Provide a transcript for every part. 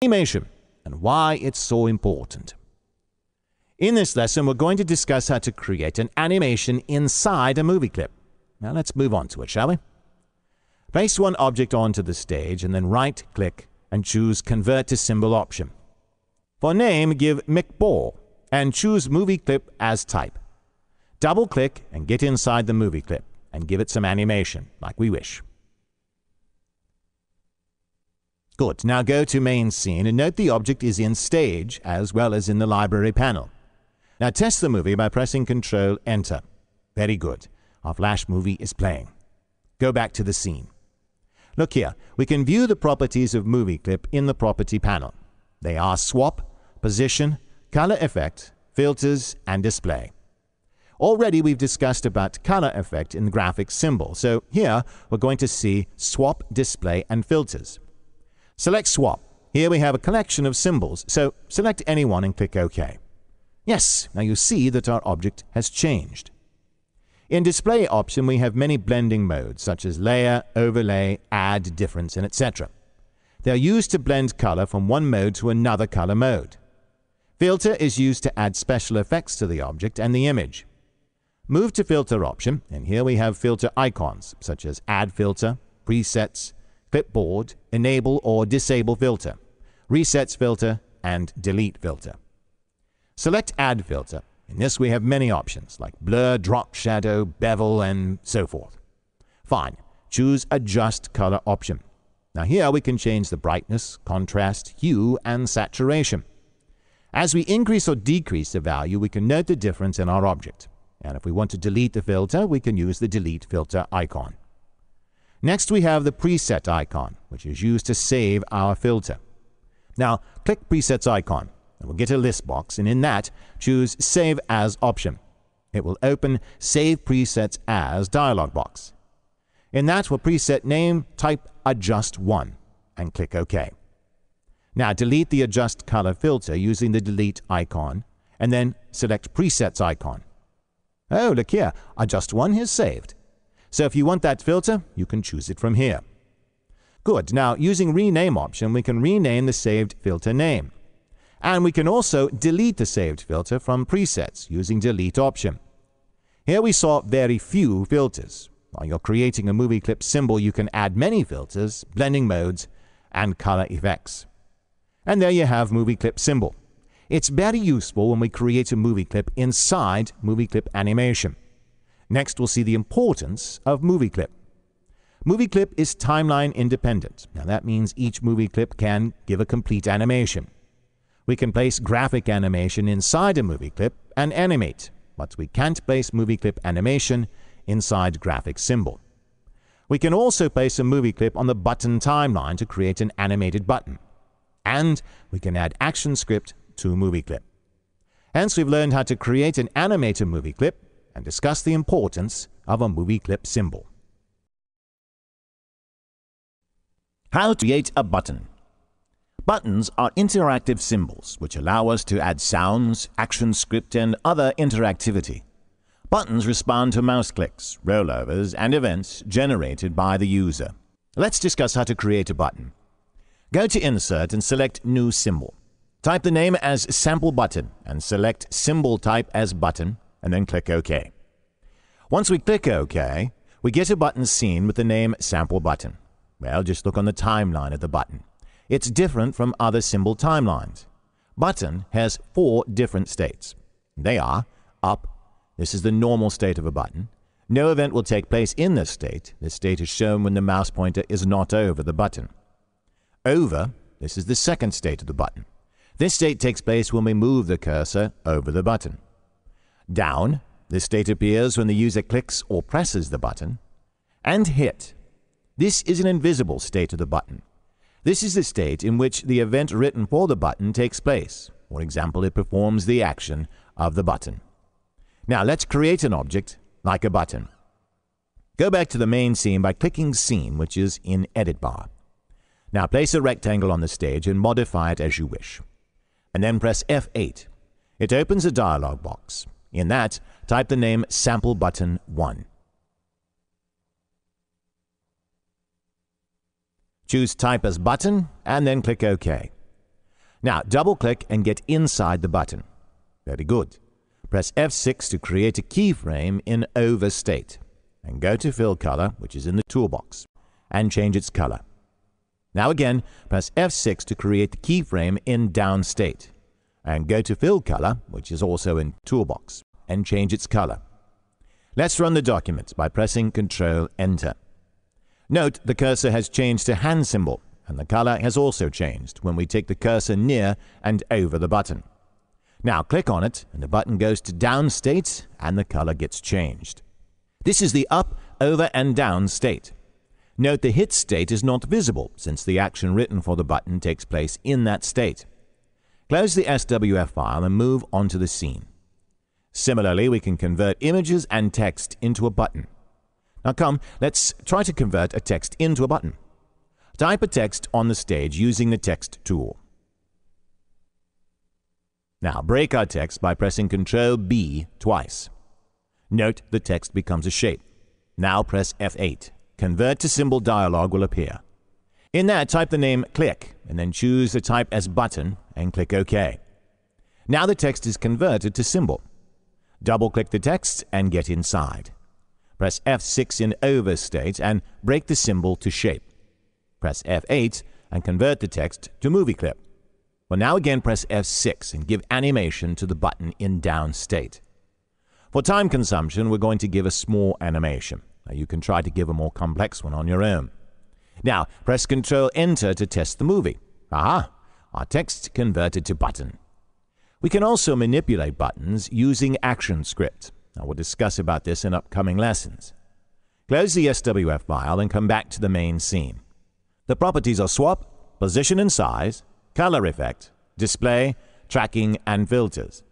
Animation and why it's so important. In this lesson, we're going to discuss how to create an animation inside a movie clip. Now let's move on to it, shall we? Place one object onto the stage and then right-click and choose Convert to Symbol option. For name, give Mick Ball and choose Movie Clip as type. Double-click and get inside the movie clip and give it some animation, like we wish. Good. Now go to Main Scene and note the object is in Stage as well as in the Library panel. Now test the movie by pressing Ctrl Enter. Very good. Our Flash movie is playing. Go back to the scene. Look here. We can view the properties of Movie Clip in the Property panel. They are Swap, Position, Color Effect, Filters, and Display. Already we've discussed about Color Effect in the graphic symbol, so here we're going to see Swap, Display, and Filters. Select Swap. Here we have a collection of symbols, so select any one and click OK. Yes, now you see that our object has changed. In Display option, we have many blending modes, such as Layer, Overlay, Add, Difference, and etc. They are used to blend color from one mode to another color mode. Filter is used to add special effects to the object and the image. Move to Filter option, and here we have filter icons, such as Add Filter, Presets, Clipboard, Enable or Disable Filter, Resets Filter, and Delete Filter. Select Add Filter. In this we have many options like Blur, Drop Shadow, Bevel, and so forth. Fine. Choose Adjust Color option. Now here we can change the brightness, contrast, hue, and saturation. As we increase or decrease the value, we can note the difference in our object. And if we want to delete the filter, we can use the Delete Filter icon. Next, we have the Preset icon, which is used to save our filter. Now, click Presets icon, and we'll get a list box, and in that, choose Save As option. It will open Save Presets As dialog box. In that, we'll preset name, type Adjust 1, and click OK. Now, delete the Adjust Color filter using the Delete icon, and then select Presets icon. Oh, look here, Adjust 1 is saved. So if you want that filter, you can choose it from here. Good. Now, using Rename option, we can rename the saved filter name. And we can also delete the saved filter from presets using Delete option. Here we saw very few filters. While you're creating a movie clip symbol, you can add many filters, blending modes, and color effects. And there you have movie clip symbol. It's very useful when we create a movie clip inside movie clip animation. Next, we'll see the importance of movie clip. Movie clip is timeline independent. Now that means each movie clip can give a complete animation. We can place graphic animation inside a movie clip and animate, but we can't place movie clip animation inside graphic symbol. We can also place a movie clip on the button timeline to create an animated button. And we can add action script to a movie clip. Hence, we've learned how to create an animated movie clip and discuss the importance of a movie clip symbol. How to create a button. Buttons are interactive symbols which allow us to add sounds, action script, and other interactivity. Buttons respond to mouse clicks, rollovers, and events generated by the user. Let's discuss how to create a button. Go to Insert and select New Symbol. Type the name as Sample Button and select Symbol Type as Button, and then click OK. Once we click OK, we get a button scene with the name Sample Button. Well, just look on the timeline of the button. It's different from other symbol timelines. Button has 4 different states. They are Up. This is the normal state of a button. No event will take place in this state. This state is shown when the mouse pointer is not over the button. Over. This is the second state of the button. This state takes place when we move the cursor over the button. Down. This state appears when the user clicks or presses the button. And Hit. This is an invisible state of the button. This is the state in which the event written for the button takes place. For example, it performs the action of the button. Now let's create an object like a button. Go back to the main scene by clicking Scene, which is in Edit bar. Now place a rectangle on the stage and modify it as you wish. And then press F8. It opens a dialog box. In that, type the name Sample Button 1. Choose Type as Button, and then click OK. Now, double-click and get inside the button. Very good. Press F6 to create a keyframe in overstate, and go to Fill Color, which is in the toolbox, and change its color. Now again, press F6 to create the keyframe in downstate, and go to Fill Color, which is also in toolbox, and change its color. Let's run the document by pressing Ctrl Enter. Note the cursor has changed to hand symbol, and the color has also changed when we take the cursor near and over the button. Now click on it, and the button goes to downstate, and the color gets changed. This is the up, over, and down state. Note the hit state is not visible, since the action written for the button takes place in that state. Close the SWF file and move on to the scene. Similarly, we can convert images and text into a button. Now come, let's try to convert a text into a button. Type a text on the stage using the text tool. Now break our text by pressing Ctrl B twice. Note the text becomes a shape. Now press F8. Convert to symbol dialog will appear. In that, type the name click, and then choose the type as button, and click OK. Now the text is converted to symbol. Double-click the text and get inside. Press F6 in overstate and break the symbol to shape. Press F8 and convert the text to movie clip. Well, now again press F6 and give animation to the button in downstate. For time consumption, we're going to give a small animation. Now, you can try to give a more complex one on your own. Now, press Ctrl Enter to test the movie. Aha! Our text converted to button. We can also manipulate buttons using ActionScript. Now, we'll discuss about this in upcoming lessons. Close the SWF file and come back to the main scene. The properties are swap, position and size, color effect, display, tracking, and filters.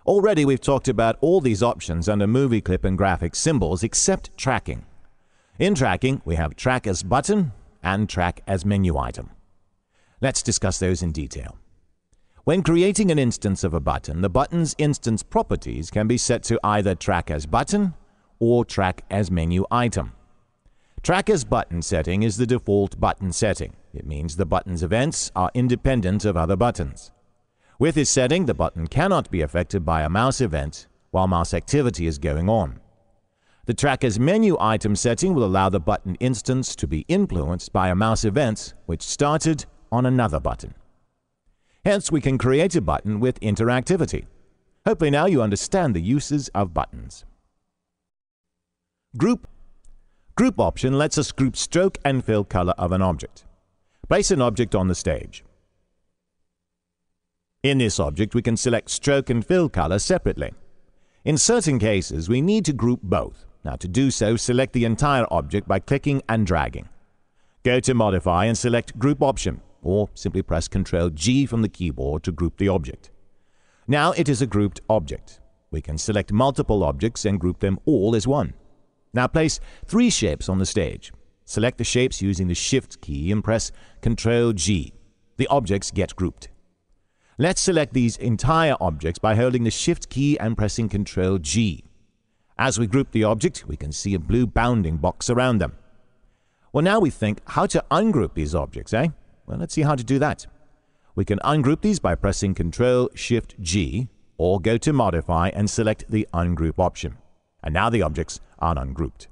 Already we've talked about all these options under movie clip and graphic symbols except tracking. In tracking, we have track as button and track as menu item. Let's discuss those in detail. When creating an instance of a button, the button's instance properties can be set to either track as button or track as menu item. Track as button setting is the default button setting. It means the button's events are independent of other buttons. With this setting, the button cannot be affected by a mouse event while mouse activity is going on. The track as menu item setting will allow the button instance to be influenced by a mouse event which started on another button. Hence, we can create a button with interactivity. Hopefully now you understand the uses of buttons. Group option lets us group stroke and fill color of an object. Place an object on the stage. In this object, we can select stroke and fill color separately. In certain cases, we need to group both. Now, to do so, select the entire object by clicking and dragging. Go to Modify and select Group Option, or simply press Ctrl G from the keyboard to group the object. Now it is a grouped object. We can select multiple objects and group them all as one. Now place 3 shapes on the stage. Select the shapes using the Shift key and press Ctrl G. The objects get grouped. Let's select these entire objects by holding the Shift key and pressing Ctrl G. As we group the object, we can see a blue bounding box around them. Well, now we think how to ungroup these objects, eh? Well, let's see how to do that. We can ungroup these by pressing Ctrl Shift G, or go to Modify and select the Ungroup option. And now the objects are ungrouped.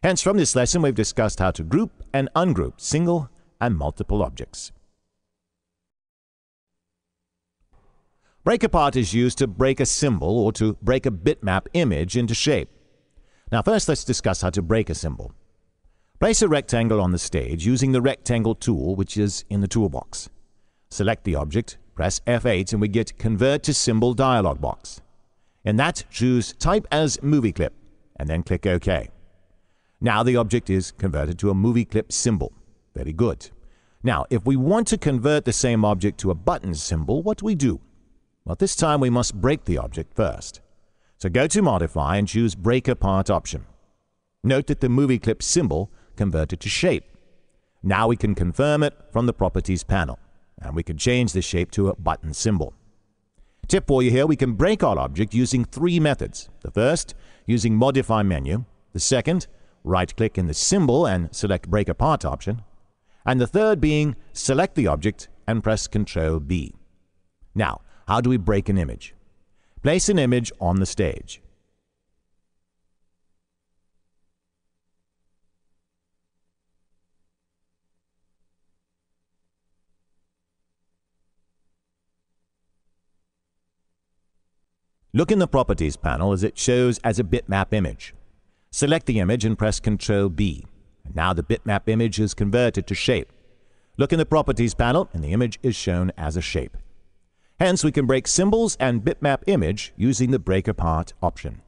Hence, from this lesson, we've discussed how to group and ungroup single and multiple objects. Break apart is used to break a symbol or to break a bitmap image into shape. Now first let's discuss how to break a symbol. Place a rectangle on the stage using the rectangle tool which is in the toolbox. Select the object, press F8 and we get Convert to Symbol dialog box. In that, choose Type as Movie Clip and then click OK. Now the object is converted to a movie clip symbol. Very good. Now if we want to convert the same object to a button symbol, what do we do? Well, this time we must break the object first. So go to Modify and choose Break Apart option. Note that the movie clip symbol converted to shape. Now we can confirm it from the Properties panel, and we can change the shape to a button symbol. Tip for you here, we can break our object using 3 methods. The first, using Modify menu. The second, right-click in the symbol and select Break Apart option. And the third being, select the object and press Ctrl B. Now, how do we break an image? Place an image on the stage. Look in the Properties panel as it shows as a bitmap image. Select the image and press Ctrl B. And now the bitmap image is converted to shape. Look in the Properties panel and the image is shown as a shape. Hence, we can break symbols and bitmap image using the Break Apart option.